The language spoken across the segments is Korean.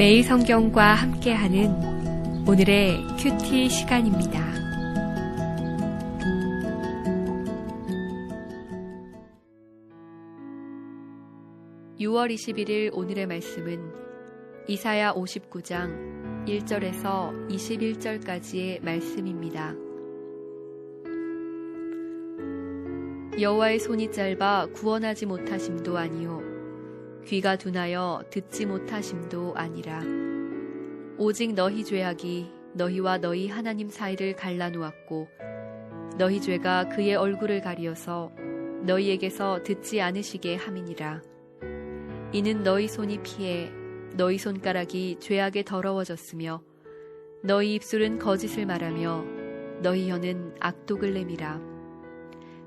매일 성경과 함께하는 오늘의 큐티 시간입니다. (6월 21일) 오늘의 말씀은 이사야 59장 1절에서 21절까지의 말씀입니다. 여호와의 손이 짧아 구원하지 못하심도 아니요 귀가 둔하여 듣지 못하심도 아니라 오직 너희 죄악이 너희와 너희 하나님 사이를 갈라놓았고 너희 죄가 그의 얼굴을 가리어서 너희에게서 듣지 않으시게 함이니라. 이는 너희 손이 피해 너희 손가락이 죄악에 더러워졌으며 너희 입술은 거짓을 말하며 너희 혀는 악독을 내밀어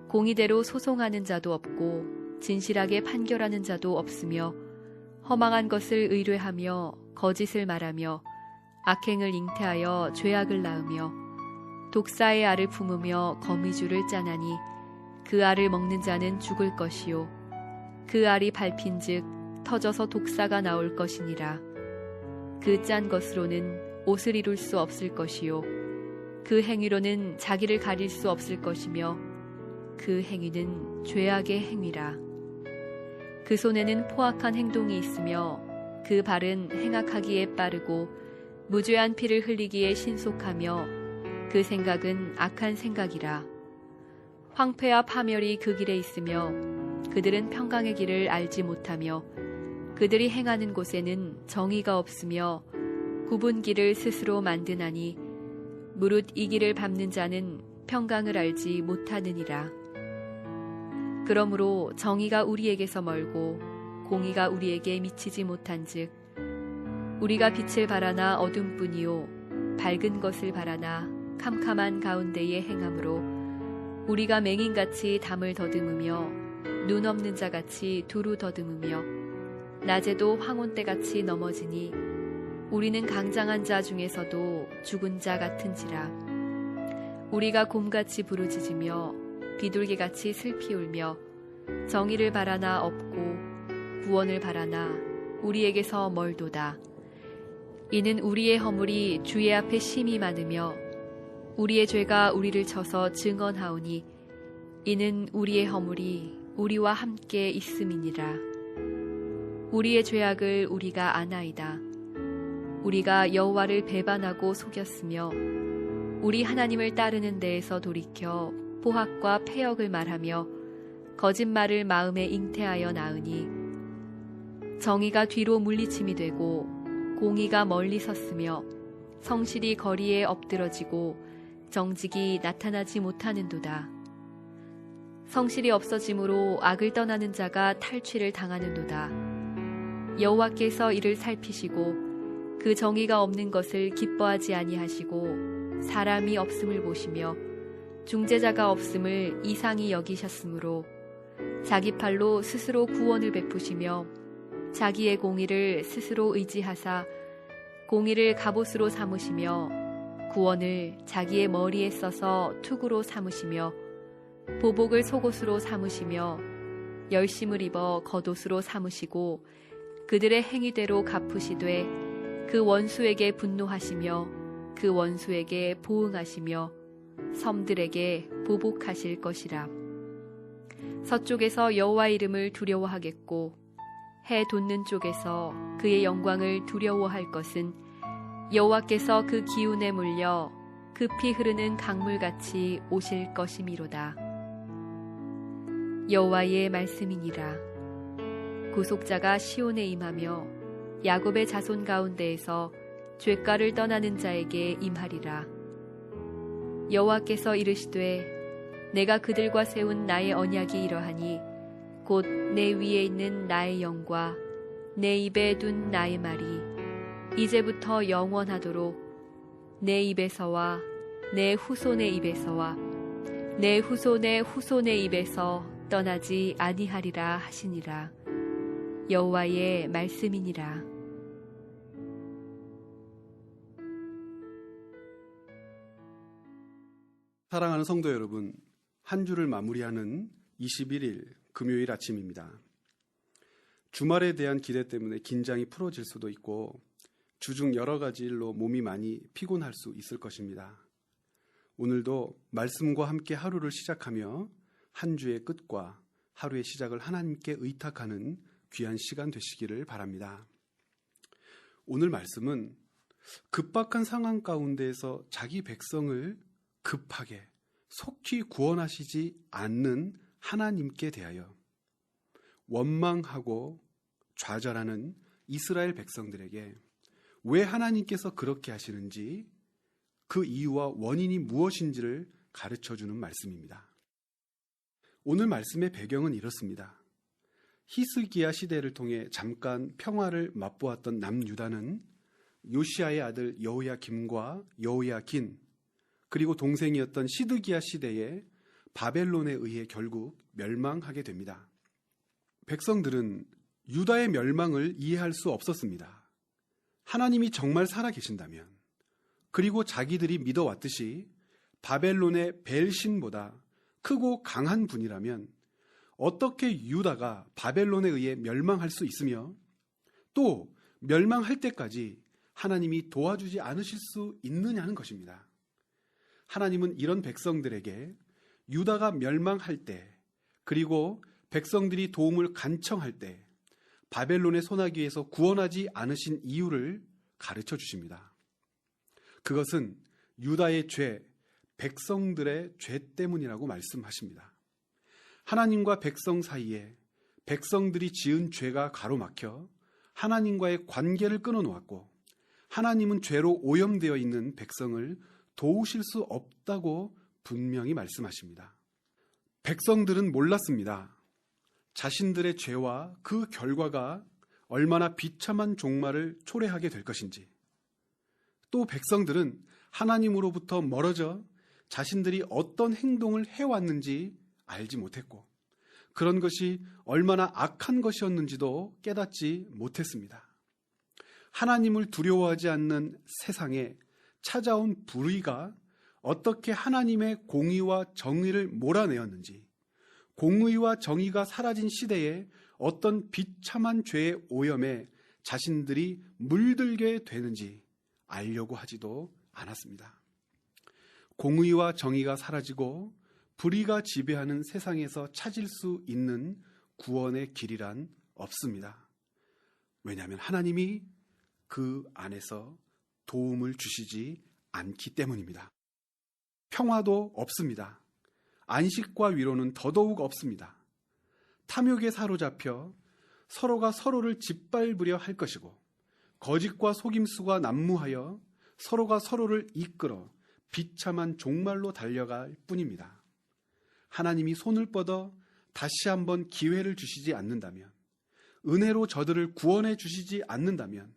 공의대로 소송하는 자도 없고 진실하게 판결하는 자도 없으며 허망한 것을 의뢰하며 거짓을 말하며 악행을 잉태하여 죄악을 낳으며 독사의 알을 품으며 거미줄을 짜나니 그 알을 먹는 자는 죽을 것이요 그 알이 밟힌즉 터져서 독사가 나올 것이니라. 그 짠 것으로는 옷을 이룰 수 없을 것이요 그 행위로는 자기를 가릴 수 없을 것이며 그 행위는 죄악의 행위라. 그 손에는 포악한 행동이 있으며 그 발은 행악하기에 빠르고 무죄한 피를 흘리기에 신속하며 그 생각은 악한 생각이라. 황폐와 파멸이 그 길에 있으며 그들은 평강의 길을 알지 못하며 그들이 행하는 곳에는 정의가 없으며 굽은 길을 스스로 만드나니 무릇 이 길을 밟는 자는 평강을 알지 못하느니라. 그러므로 정의가 우리에게서 멀고 공의가 우리에게 미치지 못한즉 우리가 빛을 바라나 어둠뿐이요 밝은 것을 바라나 캄캄한 가운데에 행함으로 우리가 맹인같이 담을 더듬으며 눈 없는 자같이 두루 더듬으며 낮에도 황혼때같이 넘어지니 우리는 강장한 자 중에서도 죽은 자 같은지라. 우리가 곰같이 부르짖으며 비둘기같이 슬피 울며 정의를 바라나 없고 구원을 바라나 우리에게서 멀도다. 이는 우리의 허물이 주의 앞에 심히 많으며 우리의 죄가 우리를 쳐서 증언하오니 이는 우리의 허물이 우리와 함께 있음이니라. 우리의 죄악을 우리가 아나이다. 우리가 여호와를 배반하고 속였으며 우리 하나님을 따르는 데에서 돌이켜 포악과 패역을 말하며 거짓말을 마음에 잉태하여 낳으니 정의가 뒤로 물리침이 되고 공의가 멀리 섰으며 성실이 거리에 엎드러지고 정직이 나타나지 못하는도다. 성실이 없어짐으로 악을 떠나는 자가 탈취를 당하는도다. 여호와께서 이를 살피시고 그 정의가 없는 것을 기뻐하지 아니하시고 사람이 없음을 보시며 중재자가 없음을 이상히 여기셨으므로 자기 팔로 스스로 구원을 베푸시며 자기의 공의를 스스로 의지하사 공의를 갑옷으로 삼으시며 구원을 자기의 머리에 써서 투구로 삼으시며 보복을 속옷으로 삼으시며 열심을 입어 겉옷으로 삼으시고 그들의 행위대로 갚으시되 그 원수에게 분노하시며 그 원수에게 보응하시며 섬들에게 보복하실 것이라. 서쪽에서 여호와의 이름을 두려워하겠고 해 돋는 쪽에서 그의 영광을 두려워할 것은 여호와께서 그 기운에 물려 급히 흐르는 강물같이 오실 것이미로다. 여호와의 말씀이니라. 구속자가 시온에 임하며 야곱의 자손 가운데에서 죄가를 떠나는 자에게 임하리라. 여호와께서 이르시되 내가 그들과 세운 나의 언약이 이러하니 곧 내 위에 있는 나의 영과 내 입에 둔 나의 말이 이제부터 영원하도록 내 입에서와 내 후손의 입에서와 내 후손의 후손의 입에서 떠나지 아니하리라 하시니라. 여호와의 말씀이니라. 사랑하는 성도 여러분, 한 주를 마무리하는 21일 금요일 아침입니다. 주말에 대한 기대 때문에 긴장이 풀어질 수도 있고 주중 여러 가지 일로 몸이 많이 피곤할 수 있을 것입니다. 오늘도 말씀과 함께 하루를 시작하며 한 주의 끝과 하루의 시작을 하나님께 의탁하는 귀한 시간 되시기를 바랍니다. 오늘 말씀은 급박한 상황 가운데에서 자기 백성을 급하게 속히 구원하시지 않는 하나님께 대하여 원망하고 좌절하는 이스라엘 백성들에게 왜 하나님께서 그렇게 하시는지 그 이유와 원인이 무엇인지를 가르쳐주는 말씀입니다. 오늘 말씀의 배경은 이렇습니다. 히스기야 시대를 통해 잠깐 평화를 맛보았던 남유다는 요시야의 아들 여호야김과 여호야긴 그리고 동생이었던 시드기야 시대에 바벨론에 의해 결국 멸망하게 됩니다. 백성들은 유다의 멸망을 이해할 수 없었습니다. 하나님이 정말 살아계신다면, 그리고 자기들이 믿어왔듯이 바벨론의 벨신보다 크고 강한 분이라면 어떻게 유다가 바벨론에 의해 멸망할 수 있으며 또 멸망할 때까지 하나님이 도와주지 않으실 수 있느냐는 것입니다. 하나님은 이런 백성들에게 유다가 멸망할 때, 그리고 백성들이 도움을 간청할 때 바벨론의 소나기에서 구원하지 않으신 이유를 가르쳐 주십니다. 그것은 유다의 죄, 백성들의 죄 때문이라고 말씀하십니다. 하나님과 백성 사이에 백성들이 지은 죄가 가로막혀 하나님과의 관계를 끊어놓았고, 하나님은 죄로 오염되어 있는 백성을 도우실 수 없다고 분명히 말씀하십니다. 백성들은 몰랐습니다. 자신들의 죄와 그 결과가 얼마나 비참한 종말을 초래하게 될 것인지, 또 백성들은 하나님으로부터 멀어져 자신들이 어떤 행동을 해왔는지 알지 못했고, 그런 것이 얼마나 악한 것이었는지도 깨닫지 못했습니다. 하나님을 두려워하지 않는 세상에 찾아온 불의가 어떻게 하나님의 공의와 정의를 몰아내었는지, 공의와 정의가 사라진 시대에 어떤 비참한 죄의 오염에 자신들이 물들게 되는지 알려고 하지도 않았습니다. 공의와 정의가 사라지고 불의가 지배하는 세상에서 찾을 수 있는 구원의 길이란 없습니다. 왜냐하면 하나님이 그 안에서 도움을 주시지 않기 때문입니다. 평화도 없습니다. 안식과 위로는 더더욱 없습니다. 탐욕에 사로잡혀 서로가 서로를 짓밟으려 할 것이고, 거짓과 속임수가 난무하여 서로가 서로를 이끌어 비참한 종말로 달려갈 뿐입니다. 하나님이 손을 뻗어 다시 한번 기회를 주시지 않는다면, 은혜로 저들을 구원해 주시지 않는다면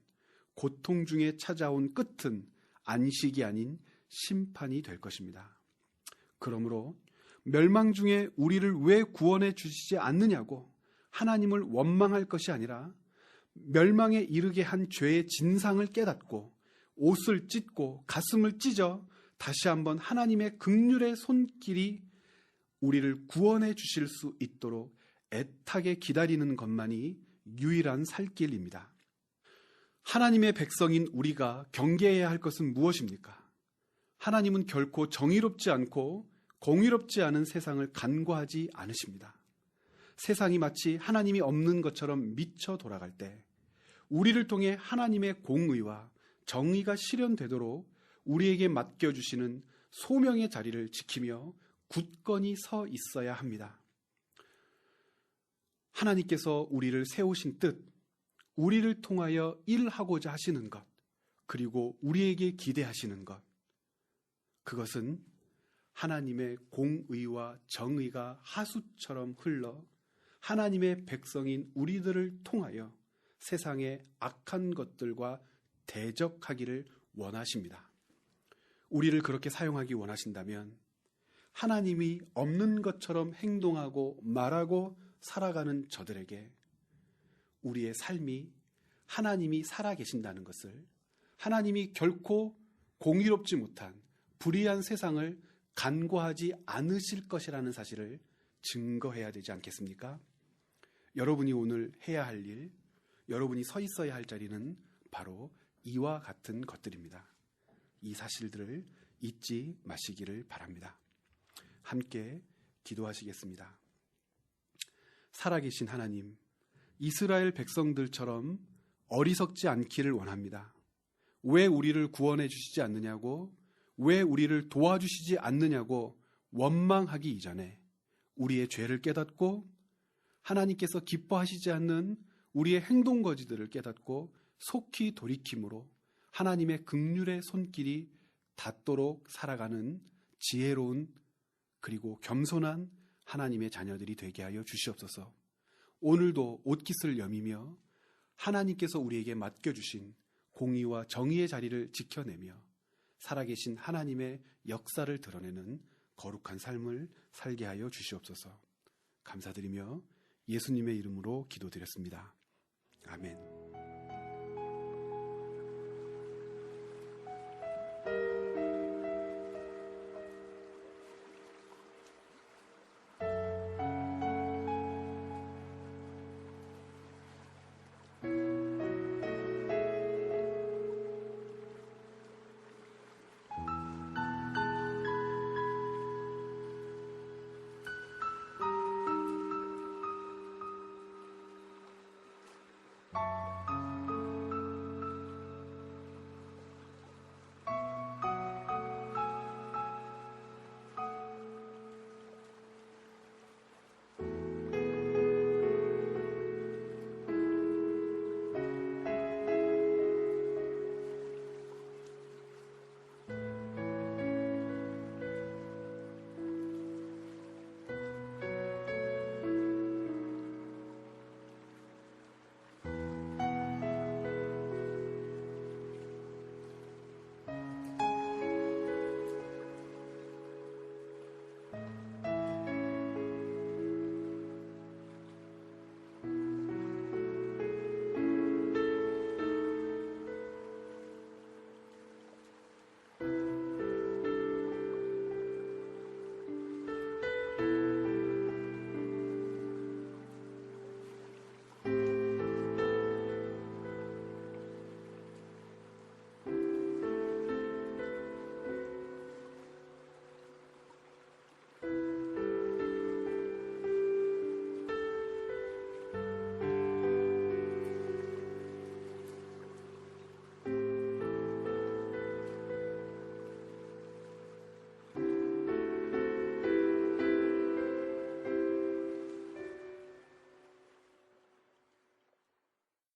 고통 중에 찾아온 끝은 안식이 아닌 심판이 될 것입니다. 그러므로 멸망 중에 우리를 왜 구원해 주시지 않느냐고 하나님을 원망할 것이 아니라, 멸망에 이르게 한 죄의 진상을 깨닫고 옷을 찢고 가슴을 찢어 다시 한번 하나님의 긍휼의 손길이 우리를 구원해 주실 수 있도록 애타게 기다리는 것만이 유일한 살 길입니다. 하나님의 백성인 우리가 경계해야 할 것은 무엇입니까? 하나님은 결코 정의롭지 않고 공의롭지 않은 세상을 간과하지 않으십니다. 세상이 마치 하나님이 없는 것처럼 미쳐 돌아갈 때 우리를 통해 하나님의 공의와 정의가 실현되도록 우리에게 맡겨주시는 소명의 자리를 지키며 굳건히 서 있어야 합니다. 하나님께서 우리를 세우신 뜻, 우리를 통하여 일하고자 하시는 것, 그리고 우리에게 기대하시는 것, 그것은 하나님의 공의와 정의가 하수처럼 흘러 하나님의 백성인 우리들을 통하여 세상의 악한 것들과 대적하기를 원하십니다. 우리를 그렇게 사용하기 원하신다면 하나님이 없는 것처럼 행동하고 말하고 살아가는 저들에게 우리의 삶이 하나님이 살아계신다는 것을, 하나님이 결코 공의롭지 못한 불의한 세상을 간과하지 않으실 것이라는 사실을 증거해야 되지 않겠습니까? 여러분이 오늘 해야 할 일, 여러분이 서 있어야 할 자리는 바로 이와 같은 것들입니다. 이 사실들을 잊지 마시기를 바랍니다. 함께 기도하시겠습니다. 살아계신 하나님, 이스라엘 백성들처럼 어리석지 않기를 원합니다. 왜 우리를 구원해 주시지 않느냐고, 왜 우리를 도와주시지 않느냐고 원망하기 이전에 우리의 죄를 깨닫고 하나님께서 기뻐하시지 않는 우리의 행동거지들을 깨닫고 속히 돌이킴으로 하나님의 긍휼의 손길이 닿도록 살아가는 지혜로운 그리고 겸손한 하나님의 자녀들이 되게 하여 주시옵소서. 오늘도 옷깃을 여미며 하나님께서 우리에게 맡겨주신 공의와 정의의 자리를 지켜내며 살아계신 하나님의 역사를 드러내는 거룩한 삶을 살게 하여 주시옵소서. 감사드리며 예수님의 이름으로 기도드렸습니다. 아멘.